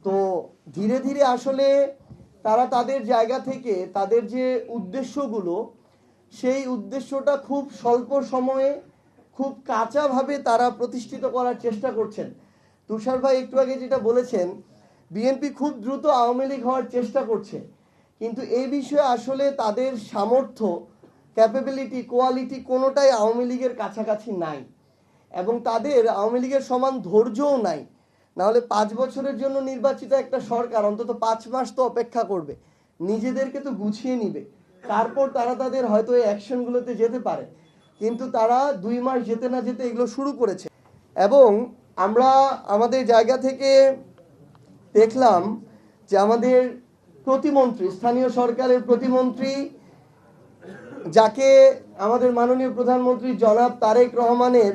তো ধীরে ধীরে আসলে তারা তাদের জায়গা থেকে তাদের যে উদ্দেশ্যগুলো, সেই উদ্দেশ্যটা খুব স্বল্প সময়ে খুব কাঁচাভাবে তারা প্রতিষ্ঠিত করার চেষ্টা করছেন। তুষার ভাই একটু আগে যেটা বলেছেন, বিএনপি খুব দ্রুত আওয়ামী লীগ হওয়ার চেষ্টা করছে, কিন্তু এই বিষয়ে আসলে তাদের সামর্থ্য, ক্যাপাবিলিটি, কোয়ালিটি কোনোটাই আওয়ামী লীগের কাছাকাছি নাই, এবং তাদের আওয়ামী লীগের সমান ধৈর্যও নাই। নাহলে 5 বছরের জন্য নির্বাচিত একটা সরকার অন্তত 5 মাস তো অপেক্ষা করবে, নিজেদেরকে তো গুছিয়ে নিবে, তারপর তারা তাদের হয়তো এই অ্যাকশনগুলোতে যেতে পারে। কিন্তু তারা 2 মাস যেতে না যেতে এগুলো শুরু করেছে। এবং আমরা আমাদের জায়গা থেকে দেখলাম যে আমাদের প্রতিমন্ত্রী, স্থানীয় সরকারের প্রতিমন্ত্রী, যাকে আমাদের মাননীয় প্রধানমন্ত্রী জনাব তারেক রহমানের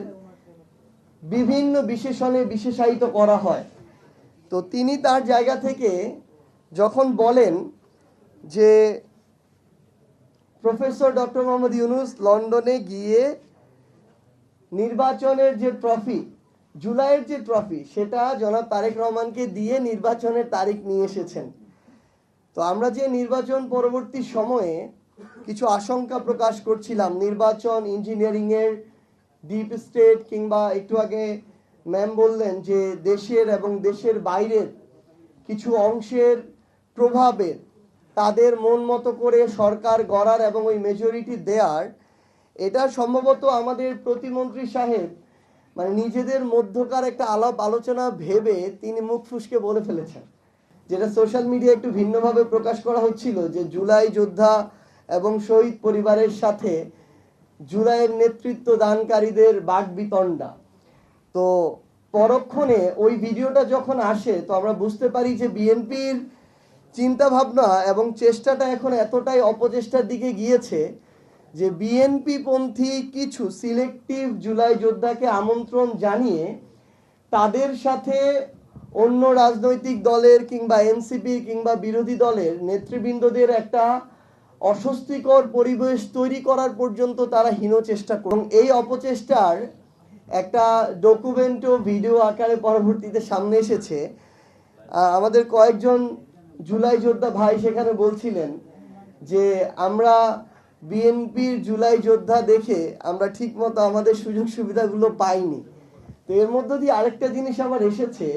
বিভিন্ন বিশেষণে বিশেষায়িত করা হয়, তো তিনি তার জায়গা থেকে যখন বলেন যে প্রফেসর ডক্টর মোহাম্মদ ইউনূস লন্ডনে গিয়ে নির্বাচনের যে ট্রফি, জুলাইয়ের যে ট্রফি, সেটা জনাব তারেক রহমানকে দিয়ে নির্বাচনের তারিখ নিয়ে এসেছেন। তো আমরা যে নির্বাচন পরবর্তী সময়ে কিছু আশঙ্কা প্রকাশ করছিলাম, নির্বাচন ইঞ্জিনিয়ারিংয়ের ডিপ স্টেট, কিংবা একটু আগে ম্যাম বললেন যে দেশের এবং দেশের বাইরের কিছু অংশের প্রভাবে তাদের মন মতো করে সরকার গড়ার এবং ওই মেজরিটি দেওয়ার, এটা সম্ভবত আমাদের প্রতিমন্ত্রী সাহেব মানে নিজেদের মধ্যকার একটা আলাপ আলোচনা ভেবে তিনি মুখ ফুসকে বলে ফেলেছেন, যেটা সোশ্যাল মিডিয়া একটু ভিন্নভাবে প্রকাশ করা হচ্ছিল, যে জুলাই যোদ্ধা এবং শহীদ পরিবারের সাথে জুলাইয়ের নেতৃত্ব দানকারীদের বাকবিতণ্ডা। তো পরক্ষণে ওই ভিডিওটা যখন আসে, তো আমরা বুঝতে পারি যে বিএনপির চিন্তা ভাবনা এবং চেষ্টাটা এখন এতটাই অপচেষ্টার দিকে গিয়েছে যে বিএনপি পন্থী কিছু সিলেক্টিভ জুলাই যোদ্ধাকে আমন্ত্রণ জানিয়ে তাদের সাথে অন্য রাজনৈতিক দলের কিংবা এনসিপি কিংবা বিরোধী দলের নেতৃবৃন্দদের একটা অস্বস্তিকর পরিবেশ তৈরি করার পর্যন্ত তারা হীন চেষ্টা করে। এবং এই অপচেষ্টার একটা ডকুমেন্টও ভিডিও আকারে পরবর্তীতে সামনে এসেছে। আমাদের কয়েকজন জুলাই যোদ্ধা ভাই সেখানে বলছিলেন যে আমরা বিএনপির জুলাই যোদ্ধা দেখে আমরা ঠিক মতো আমাদের সুযোগ সুবিধাগুলো পাইনি। তো এর মধ্য দিয়ে আরেকটা জিনিস আবার এসেছে,